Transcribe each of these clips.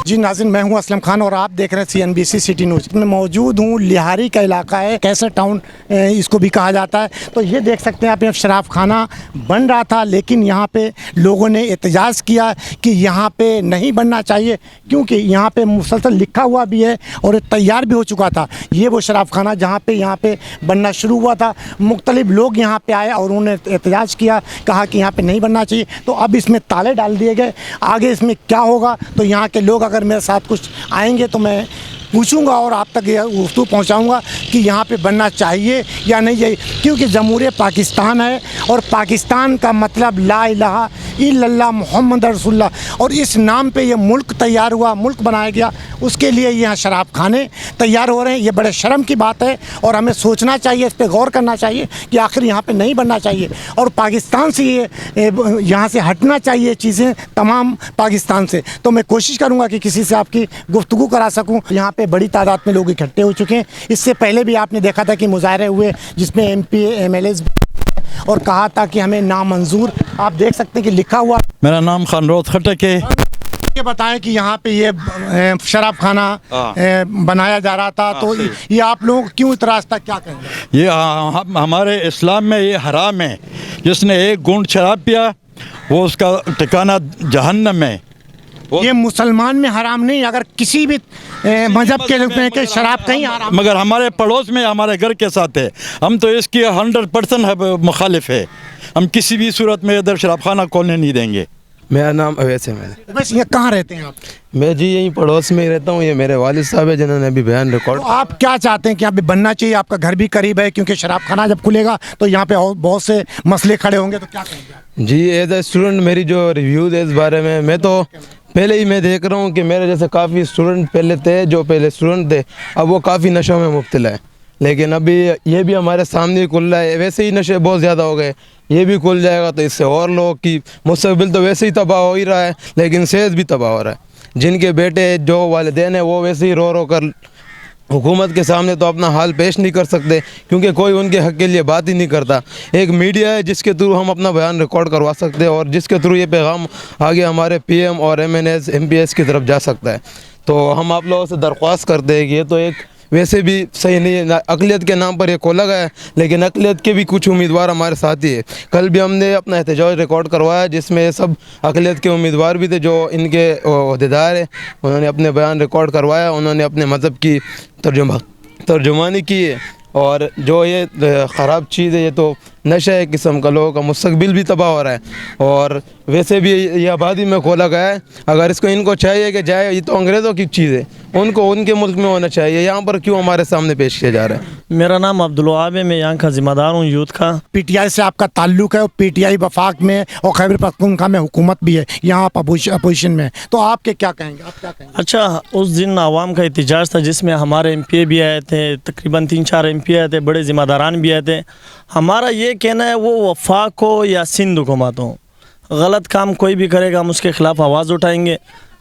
जी नाज़रीन, मैं हूं असलम खान और आप देख रहे हैं CNBC सिटी न्यूज़ में मौजूद हूं। लिहारी का इलाका है, कैसर टाउन इसको भी कहा जाता है। तो ये देख सकते हैं आप, यहाँ शराब खाना बन रहा था, लेकिन यहाँ पे लोगों ने एहतजाज किया कि यहाँ पे नहीं बनना चाहिए, क्योंकि यहाँ पे मुसलसल लिखा हुआ भी है और ये तैयार भी हो चुका था। ये वो शराब खाना जहाँ पे यहाँ पे बनना शुरू हुआ था। मुख्तलिफ लोग यहाँ पे आए और उन्होंने एहतजाज किया, कहा कि यहाँ पे नहीं बनना चाहिए। तो अब इसमें ताले डाल दिए गए, आगे इसमें क्या होगा तो यहाँ के लोग अगर मेरे साथ कुछ आएंगे तो मैं पूछूंगा और आप तक ये गुफ्तगू पहुँचाऊँगा कि यहाँ पे बनना चाहिए या नहीं चाहिए, क्योंकि जमहूरियत पाकिस्तान है और पाकिस्तान का मतलब ला इलाहा इल्लल्लाह मुहम्मद रसूलुल्लाह, और इस नाम पे ये मुल्क तैयार हुआ, मुल्क बनाया गया, उसके लिए यहाँ शराब खाने तैयार हो रहे हैं। ये बड़े शर्म की बात है और हमें सोचना चाहिए, इस पर गौर करना चाहिए कि आखिर यहाँ पे नहीं बनना चाहिए और पाकिस्तान से ये यहाँ से हटना चाहिए चीज़ें तमाम पाकिस्तान से। तो मैं कोशिश करूँगा कि किसी से आपकी गुफ्तगू करा सकूँ। यहाँ पे बड़ी तादाद में लोग इकट्ठे हो चुके हैं। इससे पहले भी आपने देखा था कि मुजाहरे हुए जिसमें MP MLAs और कहा था कि हमें नामंजूर। आप देख सकते हैं कि लिखा हुआ। मेरा नाम खानरोद खटक है। ये बताएं कि यहाँ पे ये शराब खाना बनाया जा रहा था, तो ये आप लोगों को क्यों इतराज़ था, क्या कहेंगे? ये हमारे इस्लाम में ये हराम है। जिसने एक घूंट शराब पिया वो उसका ठिकाना जहन्नम है। ये मुसलमान में हराम नहीं, अगर किसी भी मजहब के लोग में शराब कहीं हराम, मगर हमारे पड़ोस में हमारे घर के साथ है। हम तो इसकी 100% मुखालिफ है। हम किसी भी सूरत में इधर शराब खाना खोलने नहीं देंगे। मेरा नाम अवैस है। बस ये कहाँ रहते हैं आप? मैं जी यहीं पड़ोस में ही रहता हूँ। ये मेरे वालिद साहब है जिन्होंने अभी बयान रिकॉर्ड। तो आप क्या चाहते हैं कि यहाँ पे बनना चाहिए? आपका घर भी करीब है, क्योंकि शराब खाना जब खुलेगा तो यहाँ पे और बहुत से मसले खड़े होंगे, तो क्या कहेंगे आप? जी एज ए स्टूडेंट मेरी जो रिव्यूज़ है इस बारे में, मैं तो पहले ही मैं देख रहा हूँ कि मेरे जैसे काफ़ी स्टूडेंट पहले थे, जो पहले स्टूडेंट थे अब वो काफ़ी नशों में मुब्तला है। लेकिन अभी ये भी हमारे सामने ही खुल रहा है। वैसे ही नशे बहुत ज़्यादा हो गए, ये भी खुल जाएगा तो इससे और लोगों की मुस्तकबिल तो वैसे ही तबाह हो ही रहा है, लेकिन सेहत भी तबाह हो रहा है। जिनके बेटे जो वालिदैन हैं वो वैसे ही रो रो कर हुकूमत के सामने तो अपना हाल पेश नहीं कर सकते, क्योंकि कोई उनके हक़ के लिए बात ही नहीं करता। एक मीडिया है जिसके थ्रू हम अपना बयान रिकॉर्ड करवा सकते हैं और जिसके थ्रू ये पैगाम आगे हमारे PM और MNAs MPs की तरफ जा सकता है। तो हम आप लोगों से दरख्वास्त करते हैं कि ये तो एक वैसे भी सही नहीं है, अक़लियत के नाम पर ये खोला गया है, लेकिन अक़लियत के भी कुछ उम्मीदवार हमारे साथ ही है। कल भी हमने अपना एहतजाज रिकॉर्ड करवाया जिसमें सब अक़लियत के उम्मीदवार भी थे जो इनके ओहदेदार हैं। उन्होंने अपने बयान रिकॉर्ड करवाया, उन्होंने अपने मज़हब की तर्जुमानी की है। और जो ये ख़राब चीज़ है, ये तो नशा है किस्म का, लोगों का मुस्तकबिल भी तबाह हो रहा है और वैसे भी ये आबादी में खोला गया है। अगर इसको इनको चाहिए कि जाए, ये तो अंग्रेज़ों की चीज़ है, उनको उनके मुल्क में होना चाहिए, यहाँ पर क्यों हमारे सामने पेश किया जा रहा है? मेरा नाम अब्दुल वहाब है, मैं यहाँ का ज़िम्मेदार हूँ यूथ का। PTI से आपका ताल्लुक़ है और PTI वफाक में और खैबर पख्तूनख्वा में हुकूमत भी है, यहाँ आप अपोजिशन में, तो आपके क्या कहेंगे, आप क्या कहेंगे? अच्छा, उस दिन आवाम का एहतजाज था जिसमें हमारे MP भी आए थे, तकरीबन 3-4 MP आए थे, बड़े ज़िम्मेदारान भी आए थे। हमारा ये कहना है वो वफाक हो या सिंध हुकूमत हो, गलत काम कोई भी करेगा हम उसके ख़िलाफ़ आवाज़ उठाएंगे।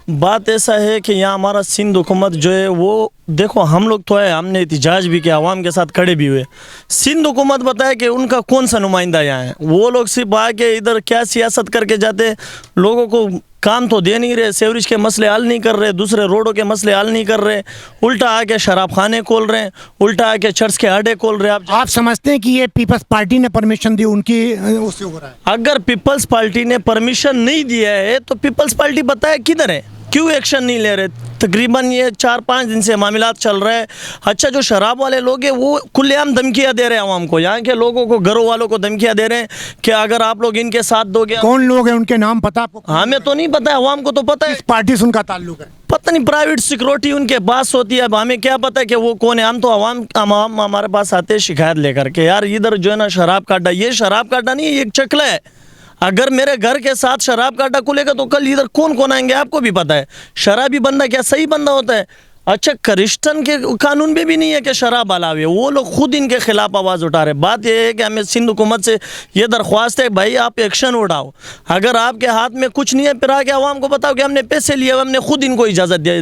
बात ऐसा है कि यहाँ हमारा सिंध हुकूमत जो है वो देखो, हम लोग तो है, हमने एहतजाज भी किया, आवाम के साथ खड़े भी हुए। सिंध हुकूमत बताए कि उनका कौन सा नुमाइंदा यहाँ है। वो लोग सिर्फ आके इधर क्या सियासत करके जाते, लोगों को काम तो दे नहीं रहे, सेवरेज के मसले हल नहीं कर रहे, दूसरे रोडों के मसले हल नहीं कर रहे, उल्टा आके शराब खाने खोल रहे हैं, उल्टा आके चर्च के अड्डे खोल रहे हैं। आप समझते हैं कि ये पीपल्स पार्टी ने परमिशन दी, उनकी उससे हो रहा है? अगर पीपल्स पार्टी ने परमिशन नहीं दिया है तो पीपल्स पार्टी बताए किधर है, क्यों एक्शन नहीं ले रहे? तकरीबन ये 4-5 दिन से मामलात चल रहे हैं। अच्छा, जो शराब वाले लोग हैं वो खुलेआम धमकियाँ दे रहे हैं आवाम को, यहाँ के लोगों को, घरों वालों को धमकियाँ दे रहे हैं कि अगर आप लोग इनके साथ दोगे। कौन लोग हैं, उनके नाम पता आपको? हमें तो नहीं पता है, आवाम को तो पता है। किस पार्टी से उनका ताल्लुक है? पता नहीं, प्राइवेट सिक्योरिटी उनके पास होती है, अब हमें क्या पता है कि वो कौन है। हम तो आवाम हमारे पास आते हैं शिकायत लेकर के, यार इधर जो है ना शराब का अड्डा, ये शराब का अड्डा नहीं, ये एक चकला है। अगर मेरे घर के साथ शराब का अड्डा खुलेगा तो कल इधर कौन कौन आएंगे, आपको भी पता है। शराबी बंदा क्या सही बंदा होता है? अच्छा کرسچن کے قانون میں بھی نہیں ہے کہ شراب الاؤ ہے, وہ لوگ خود ان کے خلاف آواز اٹھا رہے ہیں. بات یہ ہے کہ ہمیں سندھ حکومت سے یہ درخواست ہے بھائی آپ ایکشن اٹھاؤ. اگر آپ کے ہاتھ میں کچھ نہیں ہے پھر آگے عوام کو بتاؤ کہ ہم نے پیسے لیے, ہم نے خود ان کو اجازت دیا.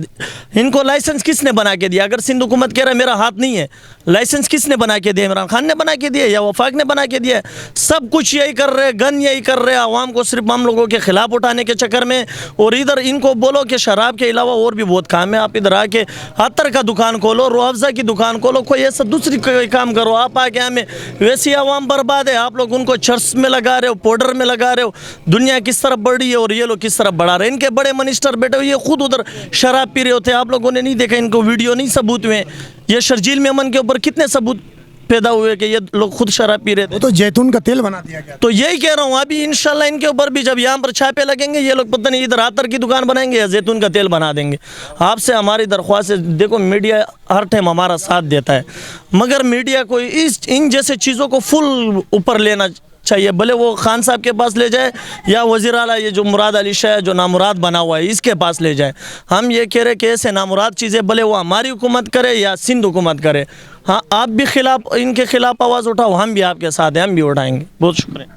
ان کو لائسنس کس نے بنا کے دیا؟ اگر سندھ حکومت کہہ رہا ہے میرا ہاتھ نہیں ہے, لائسنس کس نے بنا کے دیا؟ عمران خان نے بنا کے دیا یا وفاق نے بنا کے دیا؟ سب کچھ یہی کر رہے, گن یہی کر رہے, عوام کو صرف ہم لوگوں کے خلاف اٹھانے کے چکر میں. اور ادھر ان کو بولو کہ شراب کے علاوہ اور بھی بہت کام ہے, آپ ادھر آ کے عطر کا دکان کھولو, روح افزا کی دکان کھولو, کوئی ایسا دوسری کوئی کام کرو. آپ آ کے ہمیں ویسی عوام برباد ہے, آپ لوگ ان کو چرس میں لگا رہے ہو, پاؤڈر میں لگا رہے ہو. دنیا کس طرف بڑھ رہی ہے اور یہ لوگ کس طرف بڑھا رہے ہیں. ان کے بڑے منسٹر بیٹھے ہوئے یہ خود ادھر شراب پی رہے ہوتے ہیں, آپ لوگوں نے نہیں دیکھا, ان کو ویڈیو نہیں ثبوت ہوئے. یہ شرجیل میمن کے اوپر کتنے ثبوت پیدا ہوئے کہ یہ لوگ خود شراب پی رہے تھے. تو جیتون کا تیل بنا دیا گیا. تو یہی کہہ رہا ہوں, ابھی انشاءاللہ ان کے اوپر بھی جب یہاں پر چھاپے لگیں گے یہ لوگ پتہ نہیں ادھر عطر کی دکان بنائیں گے یا زیتون کا تیل بنا دیں گے. آپ سے ہماری درخواست ہے, دیکھو میڈیا ہر ٹائم ہمارا ساتھ دیتا ہے, مگر میڈیا کو ان جیسے چیزوں کو فل اوپر لینا چاہیے. بھلے وہ خان صاحب کے پاس لے جائے یا وزیر اعلیٰ یہ جو مراد علی شاہ جو نامراد بنا ہوا ہے اس کے پاس لے جائے. ہم یہ کہہ رہے کہ ایسے نامراد چیزیں بھلے وہ ہماری حکومت کرے یا سندھ حکومت کرے, ہاں آپ بھی ان کے خلاف آواز اٹھاؤ, ہم بھی آپ کے ساتھ ہیں, ہم بھی اٹھائیں گے. بہت شکریہ.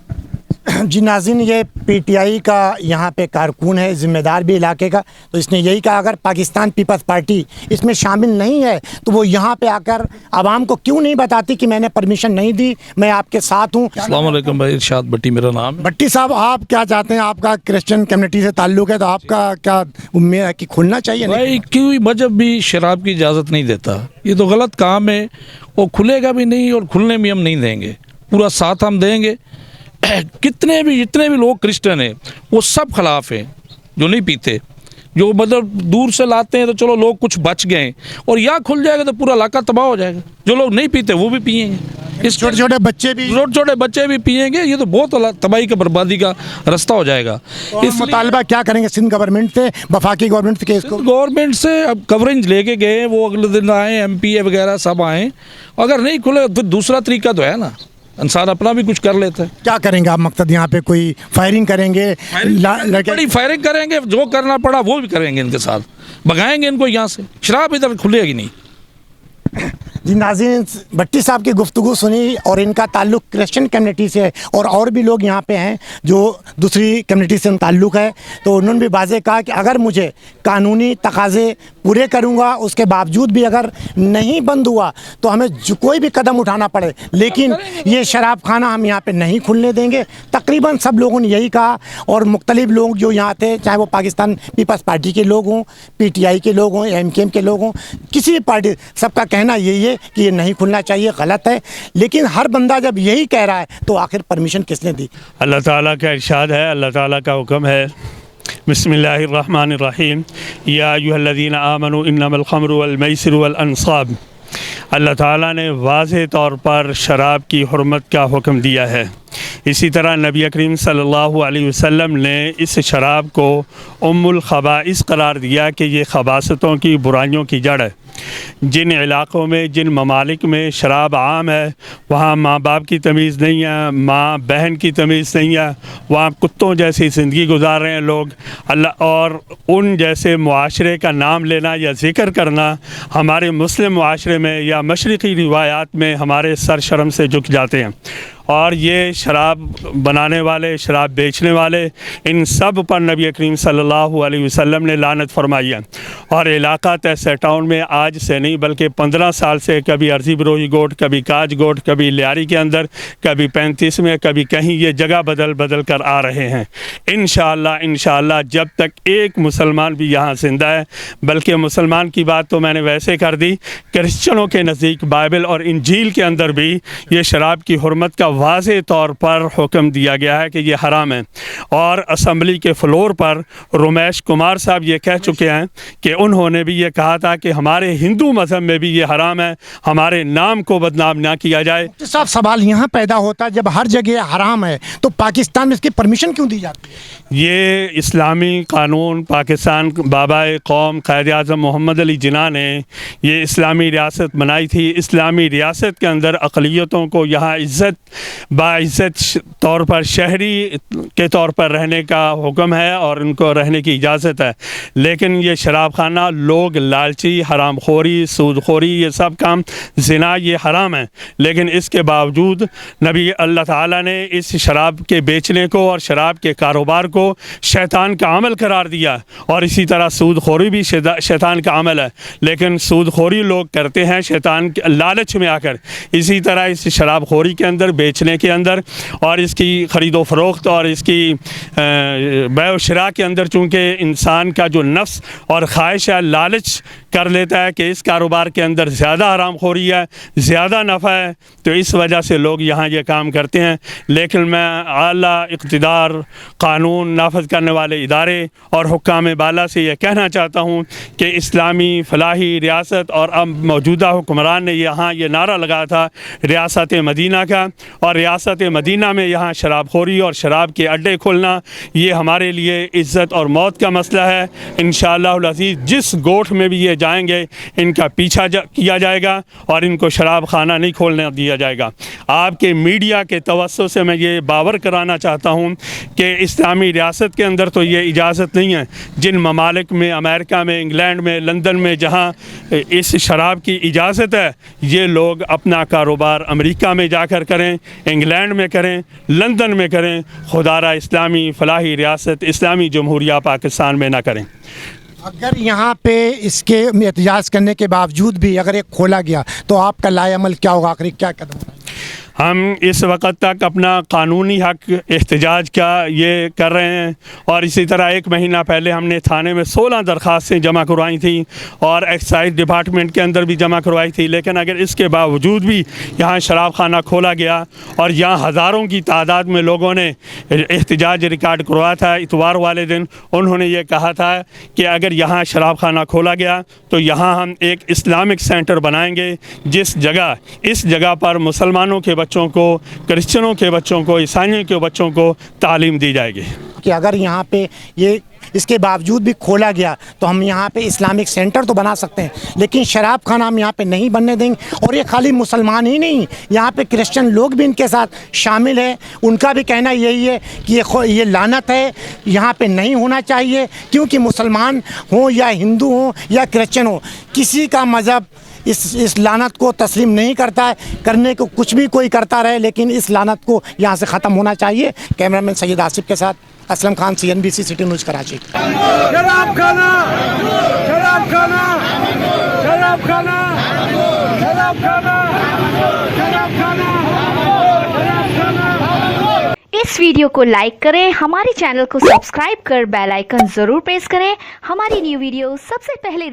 جی ناظرین, یہ پی ٹی آئی کا یہاں پہ کارکن ہے, ذمہ دار بھی علاقے کا. تو اس نے یہی کہا اگر پاکستان پیپلز پارٹی اس میں شامل نہیں ہے تو وہ یہاں پہ آ کر عوام کو کیوں نہیں بتاتی کہ میں نے پرمیشن نہیں دی, میں آپ کے ساتھ ہوں. السلام علیکم بھائی, ارشاد بھٹی میرا نام ہے. بھٹی صاحب, آپ کیا چاہتے ہیں؟ آپ کا کرسچن کمیونٹی سے تعلق ہے تو آپ کا کیا امید ہے کہ کھلنا چاہیے؟ بھائی کوئی مذہب بھی شراب کی اجازت نہیں دیتا, یہ تو غلط کام ہے. وہ کھلے گا بھی نہیں اور کھلنے بھی ہم نہیں دیں گے, پورا ساتھ ہم دیں گے. جتنے بھی لوگ کرسچن ہیں وہ سب خلاف ہیں جو نہیں پیتے. جو مطلب دور سے لاتے ہیں تو چلو لوگ کچھ بچ گئے ہیں, اور یا کھل جائے گا تو پورا علاقہ تباہ ہو جائے گا. جو لوگ نہیں پیتے وہ بھی پئیں گے, اس چھوٹے بچے بھی پئیں گے. یہ تو بہت تباہی کا بربادی کا راستہ ہو جائے گا. اس مطالبہ کیا کریں گے سندھ گورنمنٹ سے, وفاقی گورنمنٹ سے؟ گورنمنٹ سے اب کوریج لے کے گئے, وہ اگلے دن آئے, ایم پی اے وغیرہ سب آئیں. اگر نہیں کھلے تو دوسرا طریقہ تو ہے نا, انسان اپنا بھی کچھ کر لیتا ہے. کیا کریں گے آپ مقصد یہاں پہ؟ کوئی فائرنگ کریں گے؟ بڑی فائرنگ کریں گے, جو کرنا پڑا وہ بھی کریں گے, ان کے ساتھ بھگائیں گے ان کو یہاں سے. شراب ادھر کھلے گی نہیں. جی ناظرین, بھٹی صاحب کی گفتگو سنی اور ان کا تعلق کرسچن کمیونٹی سے ہے, اور بھی لوگ یہاں پہ ہیں جو دوسری کمیونٹی سے تعلق ہے. تو انہوں نے بھی واضح کہا کہ اگر مجھے قانونی تقاضے پورے کروں گا, اس کے باوجود بھی اگر نہیں بند ہوا تو ہمیں کوئی بھی قدم اٹھانا پڑے, لیکن یہ شراب خانہ ہم یہاں پہ نہیں کھلنے دیں گے. تقریباً سب لوگوں نے یہی کہا, اور مختلف لوگ جو یہاں تھے, چاہے وہ پاکستان پیپلز پارٹی کے لوگ ہوں, پی ٹی آئی کے لوگ ہوں, ایم کیو ایم کے لوگ ہوں, کسی بھی پارٹی, سب کا کہنا یہی ہے کہ یہ نہیں کھلنا چاہیے, غلط ہے. لیکن ہر بندہ جب یہی کہہ رہا ہے تو آخر پرمیشن کس نے دی؟ اللہ تعالیٰ کا ارشاد ہے, اللہ تعالیٰ کا حکم ہے. بسم اللہ الرحمن الرحیم. یا ایھا الذین آمنوا انما الخمر والمیسر والانصاب. اللہ تعالیٰ نے واضح طور پر شراب کی حرمت کا حکم دیا ہے. اسی طرح نبی اکریم صلی اللہ علیہ وسلم نے اس شراب کو ام الخبائث قرار دیا کہ یہ خباثتوں کی, برائیوں کی جڑ ہے. جن علاقوں میں, جن ممالک میں شراب عام ہے, وہاں ماں باپ کی تمیز نہیں ہے, ماں بہن کی تمیز نہیں ہے, وہاں کتوں جیسی زندگی گزار رہے ہیں لوگ. اللہ, اور ان جیسے معاشرے کا نام لینا یا ذکر کرنا ہمارے مسلم معاشرے میں یا مشرقی روایات میں ہمارے سر شرم سے جھک جاتے ہیں. اور یہ شراب بنانے والے, شراب بیچنے والے, ان سب پر نبی اکریم صلی اللہ علیہ وسلم نے لعنت فرمائی ہے. اور علاقہ تیسے ٹاؤن میں آج سے نہیں بلکہ 15 سال سے, کبھی ارضی بروہی گوٹ, کبھی کاج گوٹ, کبھی لیاری کے اندر, کبھی 35 میں, کبھی کہیں, یہ جگہ بدل کر آ رہے ہیں. انشاءاللہ جب تک ایک مسلمان بھی یہاں زندہ ہے, بلکہ مسلمان کی بات تو میں نے ویسے کر دی, کرسچنوں کے نزدیک بائبل اور انجیل کے اندر بھی یہ شراب کی حرمت کا واضح طور پر حکم دیا گیا ہے کہ یہ حرام ہے. اور اسمبلی کے فلور پر رمیش کمار صاحب یہ کہہ چکے ہیں کہ انہوں نے بھی یہ کہا تھا کہ ہمارے ہندو مذہب میں بھی یہ حرام ہے, ہمارے نام کو بدنام نہ کیا جائے. صاحب سوال یہاں پیدا ہوتا ہے, جب ہر جگہ حرام ہے تو پاکستان میں اس کی پرمیشن کیوں دی جاتی ہے؟ یہ اسلامی قانون, پاکستان بابائے قوم قائد اعظم محمد علی جناح نے یہ اسلامی ریاست بنائی تھی. اسلامی ریاست کے اندر اقلیتوں کو یہاں عزت बाइज़्ज़त तौर पर शहरी के तौर पर रहने का हुक्म है और उनको रहने की इजाज़त है, लेकिन ये शराब खाना लोग लालची, हरामखोरी, सूदखोरी, ये सब काम, ज़िना, ये हराम है, लेकिन इसके बावजूद नबी अल्लाह ताला ने इस शराब के बेचने को और शराब के कारोबार को शैतान का अमल करार दिया। और इसी तरह सूदखोरी भी शैतान का अमल है, लेकिन सूदखोरी लोग करते हैं शैतान के लालच में आकर। इसी तरह इस शराबखोरी के अंदर, बेचने के अंदर और इसकी ख़रीदो फ़रोख्त और इसकी बै व शिरा के अंदर चूँकि इंसान का जो नफ्स और ख्वाहिश है, लालच कर लेता है कि इस कारोबार के अंदर ज़्यादा हरामखोरी है, ज़्यादा नफ़ा है, तो इस वजह से लोग यहाँ ये काम करते हैं। लेकिन मैं आला इक़्तिदार, क़ानून नाफज करने वाले इदारे और हुक्काम बाला से ये कहना चाहता हूँ कि इस्लामी फ़लाही रियासत, और अब मौजूदा हुक्मरान ने यहाँ ये नारा लगाया था रियासत मदीना का, और रियासत मदीना में यहाँ शराबखोरी और शराब के अड्डे खोलना ये हमारे लिए इज़्ज़त और मौत का मसला है। इंशाअल्लाहुल अज़ीज़ जिस गोठ में भी ये जाएंगे इनका पीछा किया जाएगा और इनको शराब खाना नहीं खोलने दिया जाएगा। आपके मीडिया के तवस्सुत से मैं ये बावर कराना चाहता हूँ कि इस्लामी रियासत के अंदर तो ये इजाज़त नहीं है। जिन ममालिक में, अमेरिका में, इंग्लैंड में, लंदन में जहाँ इस शराब की इजाज़त है, ये लोग अपना कारोबार अमेरिका में जाकर करें, इंग्लैंड में करें, लंदन में करें, खुदारा इस्लामी फ़लाही रियासत इस्लामी जमहूरिया पाकिस्तान में ना करें। अगर यहाँ पे इसके एहतजाज करने के बावजूद भी अगर ये खोला गया तो आपका लाएअमल क्या होगा, आखिरी क्या कदम होगा? हम इस वक्त तक अपना कानूनी हक एहतजाज का ये कर रहे हैं, और इसी तरह 1 महीना पहले हमने थाने में 16 दरख्वास्तें जमा करवाई थी और एक्साइज डिपार्टमेंट के अंदर भी जमा करवाई थी। लेकिन अगर इसके बावजूद भी यहाँ शराब खाना खोला गया और यहाँ हज़ारों की तादाद में लोगों ने एहतजाज रिकॉर्ड करवाया था, इतवार वाले दिन उन्होंने ये कहा था कि अगर यहाँ शराब खाना खोला गया तो यहाँ हम एक इस्लामिक सेंटर बनाएंगे, इस जगह पर मुसलमानों के बच्चों को, क्रिश्चियनों के बच्चों को, ईसाइयों के बच्चों को तालीम दी जाएगी। कि अगर यहाँ पे ये इसके बावजूद भी खोला गया तो हम यहाँ पे इस्लामिक सेंटर तो बना सकते हैं, लेकिन शराब खाना हम यहाँ पे नहीं बनने देंगे। और ये खाली मुसलमान ही नहीं, यहाँ पे क्रिश्चियन लोग भी इनके साथ शामिल है। उनका भी कहना यही है कि ये लानत है, यहाँ पे नहीं होना चाहिए, क्योंकि मुसलमान हों या हिंदू हों या क्रिश्चियन हो, किसी का मज़हब इस लानत को तस्लीम नहीं करता है। करने को कुछ भी कोई करता रहे, लेकिन इस लानत को यहाँ से ख़त्म होना चाहिए। कैमरामैन सैयद आसिफ के साथ Aslam Khan, CNBC city news Karachi. शराब खाना, शराब खाना, शराब खाना, शराब खाना, शराब खाना, शराब खाना। इस वीडियो को लाइक करें, हमारे चैनल को सब्सक्राइब कर बेल आइकन जरूर प्रेस करें। हमारी न्यू वीडियो सबसे पहले